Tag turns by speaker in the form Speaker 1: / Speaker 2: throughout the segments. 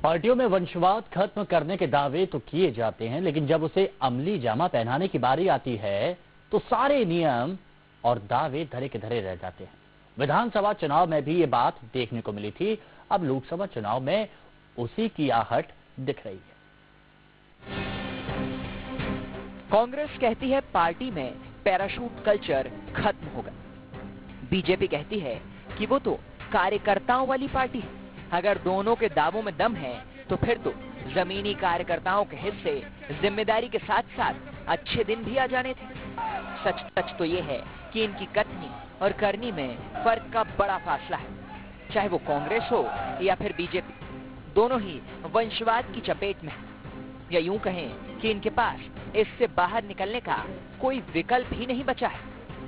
Speaker 1: पार्टियों में वंशवाद खत्म करने के दावे तो किए जाते हैं, लेकिन जब उसे अमली जामा पहनाने की बारी आती है तो सारे नियम और दावे धरे के धरे रह जाते हैं। विधानसभा चुनाव में भी ये बात देखने को मिली थी। अब लोकसभा चुनाव में उसी की आहट दिख रही है।
Speaker 2: कांग्रेस कहती है पार्टी में पैराशूट कल्चर खत्म होगा। बीजेपी कहती है कि वो तो कार्यकर्ताओं वाली पार्टी है। अगर दोनों के दावों में दम है तो फिर तो जमीनी कार्यकर्ताओं के हिस्से जिम्मेदारी के साथ साथ अच्छे दिन भी आ जाने थे। सच तो ये है कि इनकी कथनी और करनी में फर्क का बड़ा फासला है। चाहे वो कांग्रेस हो या फिर बीजेपी, दोनों ही वंशवाद की चपेट में है। या यूं कहें कि इनके पास इससे बाहर निकलने का कोई विकल्प ही नहीं बचा है।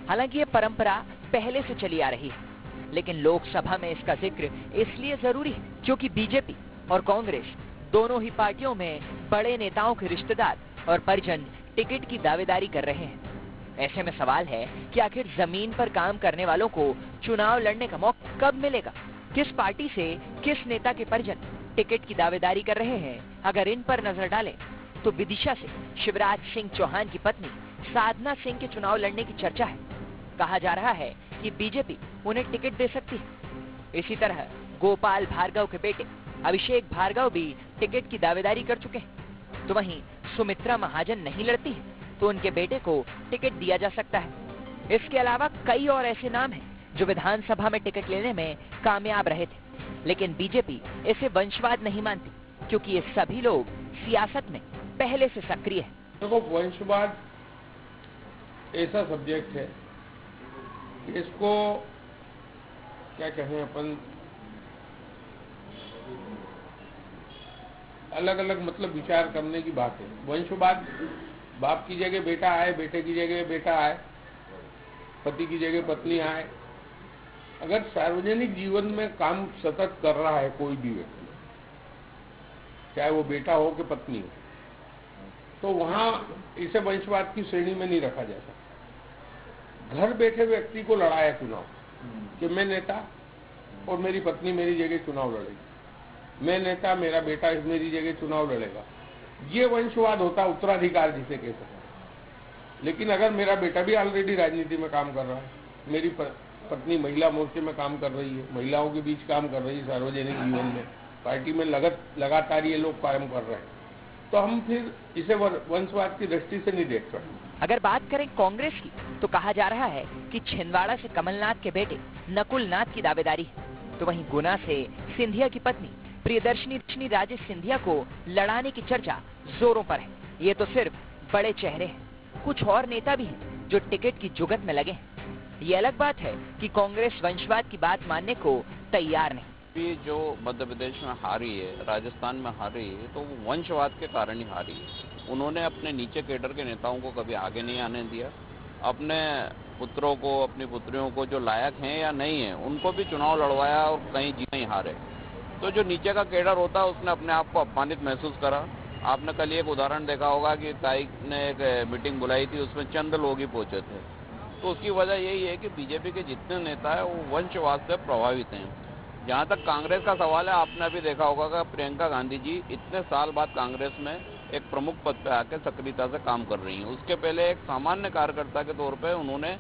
Speaker 2: हालांकि ये परंपरा पहले से चली आ रही है, लेकिन लोकसभा में इसका जिक्र इसलिए जरूरी है क्योंकि बीजेपी और कांग्रेस दोनों ही पार्टियों में बड़े नेताओं के रिश्तेदार और परिजन टिकट की दावेदारी कर रहे हैं। ऐसे में सवाल है कि आखिर जमीन पर काम करने वालों को चुनाव लड़ने का मौका कब मिलेगा? किस पार्टी से किस नेता के परिजन टिकट की दावेदारी कर रहे हैं? अगर इन पर नजर डालें तो विदिशा से शिवराज सिंह चौहान की पत्नी साधना सिंह के चुनाव लड़ने की चर्चा है। कहा जा रहा है कि बीजेपी उन्हें टिकट दे सकती है। इसी तरह गोपाल भार्गव के बेटे अभिषेक भार्गव भी टिकट की दावेदारी कर चुके हैं। तो वहीं सुमित्रा महाजन नहीं लड़ती है तो उनके बेटे को टिकट दिया जा सकता है। इसके अलावा कई और ऐसे नाम हैं जो विधानसभा में टिकट लेने में कामयाब रहे थे, लेकिन बीजेपी इसे वंशवाद नहीं मानती क्योंकि ये सभी लोग सियासत में पहले से सक्रिय हैं।
Speaker 3: देखो, वंशवाद ऐसा सब्जेक्ट है, इसको क्या कहें अपन, अलग अलग मतलब विचार करने की बात है। वंशवाद बाप की जगह बेटा आए, बेटे की जगह बेटा आए, पति की जगह पत्नी आए। अगर सार्वजनिक जीवन में काम सतत कर रहा है कोई भी व्यक्ति, चाहे वो बेटा हो कि पत्नी हो, तो वहां इसे वंशवाद की श्रेणी में नहीं रखा जा सकता। घर बैठे व्यक्ति को लड़ाया चुनाव कि मैं नेता और मेरी पत्नी मेरी जगह चुनाव लड़ेगी, मैं नेता मेरा बेटा मेरी जगह चुनाव लड़ेगा, ये वंशवाद होता, उत्तराधिकार जिसे कह सकते हैं। लेकिन अगर मेरा बेटा भी ऑलरेडी राजनीति में काम कर रहा है, मेरी पत्नी महिला मोर्चे में काम कर रही है, महिलाओं के बीच काम कर रही है, सार्वजनिक जीवन में पार्टी में लगातार ये लोग कायम कर रहे हैं, तो हम फिर इसे वंशवाद की दृष्टि से नहीं देख सकते।
Speaker 2: अगर बात करें कांग्रेस की तो कहा जा रहा है कि छिंदवाड़ा से कमलनाथ के बेटे नकुल नाथ की दावेदारी है। तो वहीं गुना से सिंधिया की पत्नी प्रियदर्शनी राजेश सिंधिया को लड़ाने की चर्चा जोरों पर है। ये तो सिर्फ बड़े चेहरे हैं, कुछ और नेता भी हैं जो टिकट की जुगत में लगे हैं। ये अलग बात है कि कांग्रेस वंशवाद की बात मानने को तैयार नहीं।
Speaker 4: भी जो मध्य प्रदेश में हारी है, राजस्थान में हारी है, तो वो वंशवाद के कारण ही हारी है। उन्होंने अपने नीचे कैडर के नेताओं को कभी आगे नहीं आने दिया। अपने पुत्रों को, अपनी पुत्रियों को जो लायक हैं या नहीं है, उनको भी चुनाव लड़वाया और कहीं जीत नहीं हारे। तो जो नीचे का कैडर होता है उसने अपने आप को अपमानित महसूस करा। आपने कल एक उदाहरण देखा होगा कि ताई ने एक मीटिंग बुलाई थी, उसमें चंद लोग ही पहुंचे थे। तो उसकी वजह यही है कि बीजेपी के जितने नेता है वो वंशवाद से प्रभावित हैं। जहाँ तक कांग्रेस का सवाल है, आपने अभी देखा होगा कि प्रियंका गांधी जी इतने साल बाद कांग्रेस में एक प्रमुख पद पे आके सक्रियता से काम कर रही हैं। उसके पहले एक सामान्य कार्यकर्ता के तौर पे उन्होंने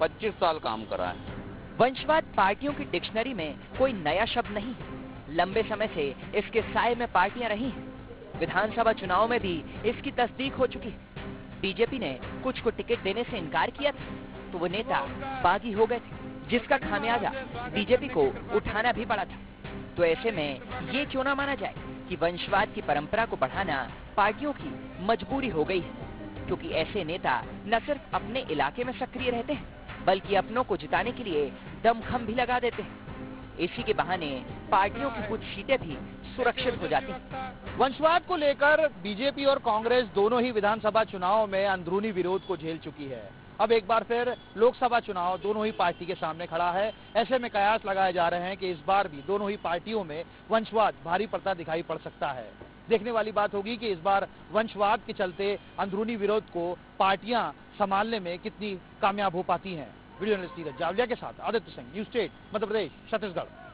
Speaker 4: 25 साल काम करा है।
Speaker 2: वंशवाद पार्टियों की डिक्शनरी में कोई नया शब्द नहीं है। लंबे समय से इसके साए में पार्टियां रही हैं। विधानसभा चुनाव में भी इसकी तस्दीक हो चुकी है। बीजेपी ने कुछ को टिकट देने से इनकार किया था तो वो नेता बागी हो गए थे, जिसका खामियाजा बीजेपी को उठाना भी पड़ा था। तो ऐसे में ये क्यों ना माना जाए कि वंशवाद की परंपरा को बढ़ाना पार्टियों की मजबूरी हो गई है, क्योंकि ऐसे नेता न सिर्फ अपने इलाके में सक्रिय रहते हैं बल्कि अपनों को जिताने के लिए दमखम भी लगा देते हैं। इसी के बहाने पार्टियों की कुछ सीटें भी सुरक्षित हो जाती हैं।
Speaker 5: वंशवाद को लेकर बीजेपी और कांग्रेस दोनों ही विधानसभा चुनाव में अंदरूनी विरोध को झेल चुकी है। अब एक बार फिर लोकसभा चुनाव दोनों ही पार्टी के सामने खड़ा है। ऐसे में कयास लगाए जा रहे हैं कि इस बार भी दोनों ही पार्टियों में वंशवाद भारी पड़ता दिखाई पड़ सकता है। देखने वाली बात होगी कि इस बार वंशवाद के चलते अंदरूनी विरोध को पार्टियां संभालने में कितनी कामयाब हो पाती हैं। वीडियो जर्नलिस्ट नीरज जावलिया के साथ आदित्य सिंह, न्यूज़ 8 मध्य प्रदेश, छत्तीसगढ़।